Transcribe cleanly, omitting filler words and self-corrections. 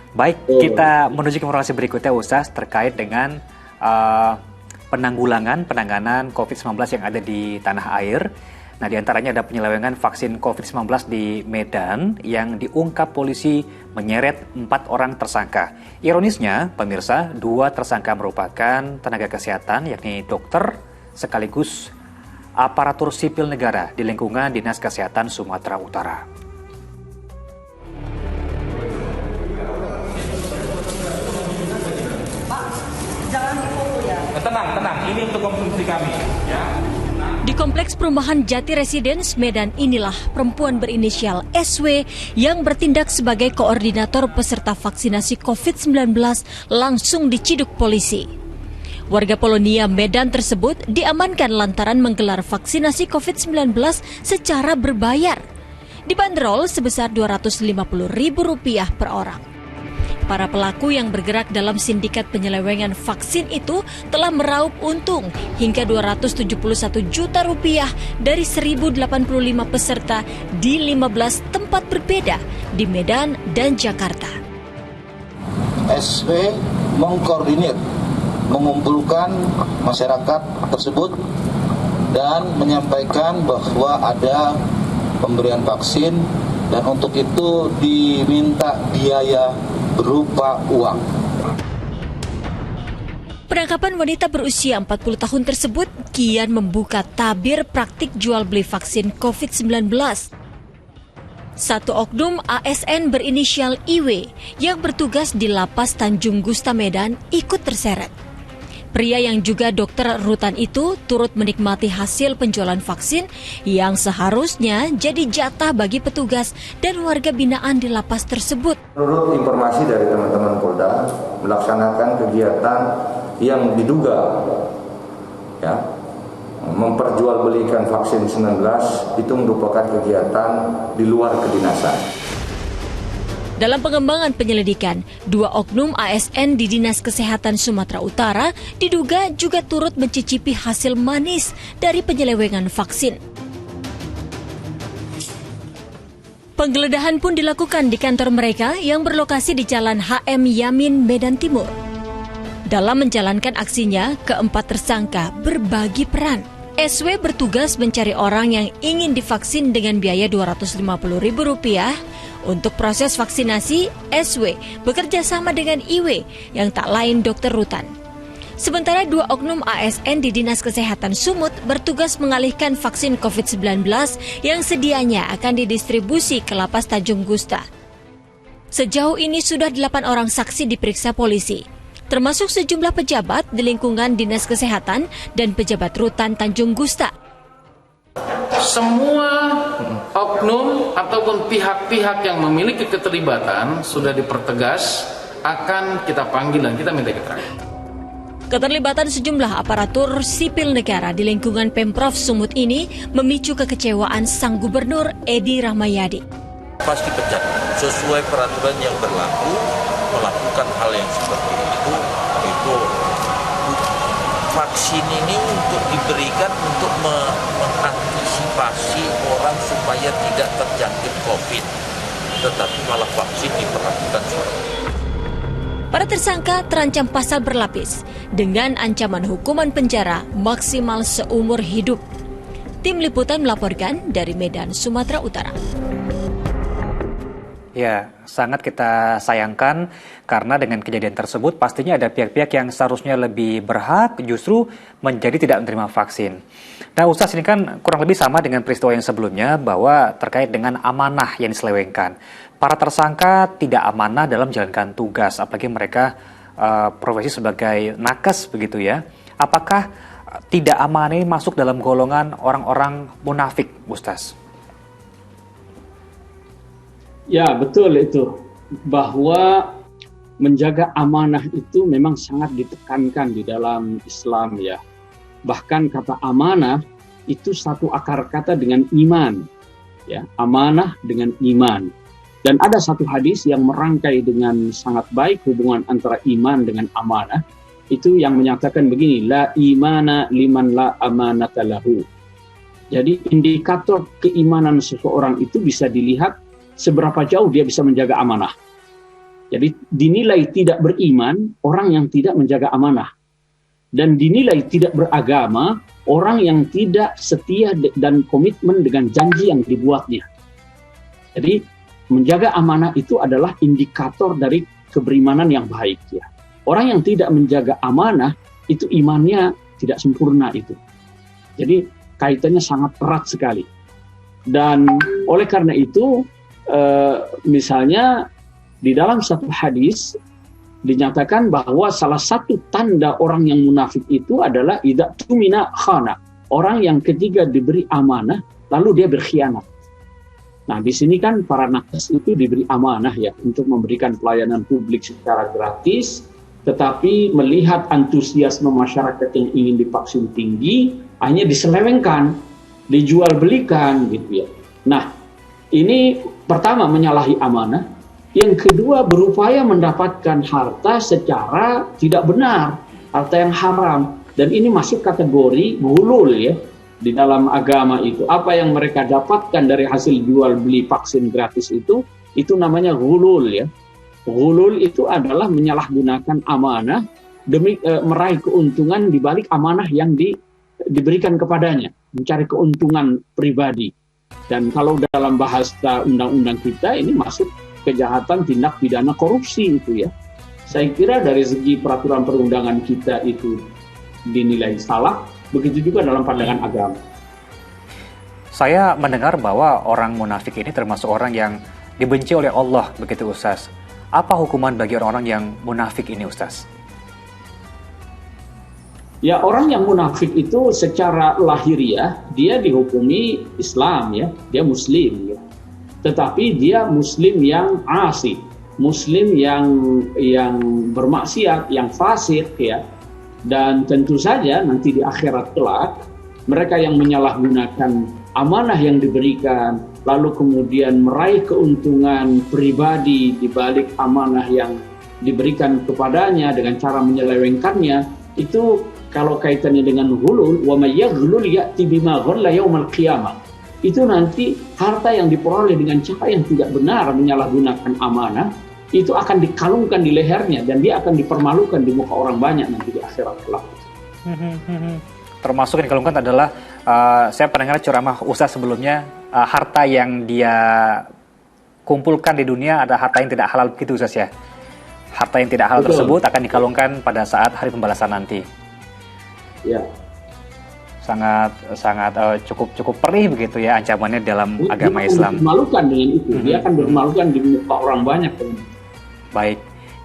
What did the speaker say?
Baik, kita menuju ke informasi berikutnya Ustaz terkait dengan penanganan COVID-19 yang ada di tanah air. Nah, di antaranya ada penyelewengan vaksin COVID-19 di Medan yang diungkap polisi menyeret 4 orang tersangka. Ironisnya, pemirsa, 2 tersangka merupakan tenaga kesehatan, yakni dokter sekaligus aparatur sipil negara di lingkungan Dinas Kesehatan Sumatera Utara. Tenang, ini untuk konsumsi kami, ya. Di Kompleks Perumahan Jati Residence, Medan inilah perempuan berinisial SW yang bertindak sebagai koordinator peserta vaksinasi COVID-19 langsung diciduk polisi. Warga Polonia Medan tersebut diamankan lantaran menggelar vaksinasi COVID-19 secara berbayar. Dibanderol sebesar Rp250.000 per orang. Para pelaku yang bergerak dalam sindikat penyelewengan vaksin itu telah meraup untung hingga Rp271 juta dari 1.085 peserta di 15 tempat berbeda di Medan dan Jakarta. SW mengkoordinir, mengumpulkan masyarakat tersebut dan menyampaikan bahwa ada pemberian vaksin dan untuk itu diminta biaya berupa uang. Penangkapan wanita berusia 40 tahun tersebut kian membuka tabir praktik jual beli vaksin COVID-19. Satu oknum ASN berinisial IW yang bertugas di Lapas Tanjung Gusta Medan ikut terseret. Pria yang juga dokter rutan itu turut menikmati hasil penjualan vaksin yang seharusnya jadi jatah bagi petugas dan warga binaan di lapas tersebut. Menurut informasi dari teman-teman Polda, melaksanakan kegiatan yang diduga memperjualbelikan vaksin 19 itu merupakan kegiatan di luar kedinasan. Dalam pengembangan penyelidikan, 2 oknum ASN di Dinas Kesehatan Sumatera Utara diduga juga turut mencicipi hasil manis dari penyelewengan vaksin. Penggeledahan pun dilakukan di kantor mereka yang berlokasi di Jalan HM Yamin, Medan Timur. Dalam menjalankan aksinya, keempat tersangka berbagi peran. SW bertugas mencari orang yang ingin divaksin dengan biaya Rp250.000. Untuk proses vaksinasi, SW bekerja sama dengan IW yang tak lain dokter rutan. Sementara 2 oknum ASN di Dinas Kesehatan Sumut bertugas mengalihkan vaksin COVID-19 yang sedianya akan didistribusi ke Lapas Tanjung Gusta. Sejauh ini sudah 8 orang saksi diperiksa polisi, termasuk sejumlah pejabat di lingkungan Dinas Kesehatan dan pejabat rutan Tanjung Gusta. Semua oknum ataupun pihak-pihak yang memiliki keterlibatan sudah dipertegas, akan kita panggil dan kita minta keterangan. Keterlibatan sejumlah aparatur sipil negara di lingkungan Pemprov Sumut ini memicu kekecewaan sang gubernur Edi Rahmayadi. Pasti pecat sesuai peraturan yang berlaku, melakukan hal yang seperti itu vaksin ini untuk diberikan untuk mengantisipasi orang supaya tidak terjangkit COVID, tetapi malah vaksin diperlakukan seperti itu. Para tersangka terancam pasal berlapis dengan ancaman hukuman penjara maksimal seumur hidup. Tim Liputan melaporkan dari Medan, Sumatera Utara. Ya, sangat kita sayangkan karena dengan kejadian tersebut pastinya ada pihak-pihak yang seharusnya lebih berhak justru menjadi tidak menerima vaksin. Nah, Ustaz, ini kan kurang lebih sama dengan peristiwa yang sebelumnya bahwa terkait dengan amanah yang diselewengkan. Para tersangka tidak amanah dalam menjalankan tugas, apalagi mereka profesi sebagai nakes begitu ya. Apakah tidak amanah ini masuk dalam golongan orang-orang munafik, Ustaz? Ya, betul itu. Bahwa menjaga amanah itu memang sangat ditekankan di dalam Islam ya. Bahkan kata amanah itu satu akar kata dengan iman. Ya, amanah dengan iman. Dan ada satu hadis yang merangkai dengan sangat baik hubungan antara iman dengan amanah. Itu yang menyatakan begini, la imana liman la amanata lahu. Jadi indikator keimanan seseorang itu bisa dilihat seberapa jauh dia bisa menjaga amanah. Jadi dinilai tidak beriman orang yang tidak menjaga amanah. Dan dinilai tidak beragama orang yang tidak setia dan komitmen dengan janji yang dibuatnya. Jadi menjaga amanah itu adalah indikator dari keberimanan yang baik ya. Orang yang tidak menjaga amanah itu imannya tidak sempurna itu. Jadi kaitannya sangat erat sekali. Dan oleh karena itu misalnya di dalam satu hadis dinyatakan bahwa salah satu tanda orang yang munafik itu adalah idza tumina khana. Orang yang ketika diberi amanah lalu dia berkhianat. Nah, di sini kan para nakes itu diberi amanah ya untuk memberikan pelayanan publik secara gratis, tetapi melihat antusiasme masyarakat yang ingin divaksin tinggi, hanya diselewengkan, dijual belikan gitu ya. Nah, ini pertama menyalahi amanah. Yang kedua berupaya mendapatkan harta secara tidak benar, harta yang haram, dan ini masuk kategori ghulul ya di dalam agama itu. Apa yang mereka dapatkan dari hasil jual beli vaksin gratis itu namanya ghulul ya. Ghulul itu adalah menyalahgunakan amanah demi meraih keuntungan di balik amanah yang diberikan kepadanya, mencari keuntungan pribadi. Dan kalau dalam bahasa undang-undang kita ini masuk kejahatan tindak pidana korupsi itu ya. Saya kira dari segi peraturan perundangan kita itu dinilai salah, begitu juga dalam pandangan agama. Saya mendengar bahwa orang munafik ini termasuk orang yang dibenci oleh Allah, begitu Ustaz. Apa hukuman bagi orang-orang yang munafik ini, Ustaz? Ya, orang yang munafik itu secara lahiriah dia dihukumi Islam ya, dia muslim ya. Tetapi dia muslim yang asik, muslim yang bermaksiat, yang fasik ya. Dan tentu saja nanti di akhirat kelak mereka yang menyalahgunakan amanah yang diberikan lalu kemudian meraih keuntungan pribadi di balik amanah yang diberikan kepadanya dengan cara menyelewengkannya, itu kalau kaitannya dengan ghulul, wa may yaghlul ya'ti bima ghalla yaumal qiyamah. Itu nanti harta yang diperoleh dengan cara yang tidak benar menyalahgunakan amanah itu akan dikalungkan di lehernya dan dia akan dipermalukan di muka orang banyak nanti di akhirat kelak. Termasuk yang dikalungkan adalah saya pernah dengar ceramah Ustaz sebelumnya, harta yang dia kumpulkan di dunia ada harta yang tidak halal begitu Ustaz ya. Harta yang tidak halal tersebut akan dikalungkan pada saat hari pembalasan nanti. Ya. Sangat cukup perih begitu ya ancamannya dalam agama Islam. Dia akan bermalukan dengan itu, dia akan bermalukan di muka orang banyak. Baik.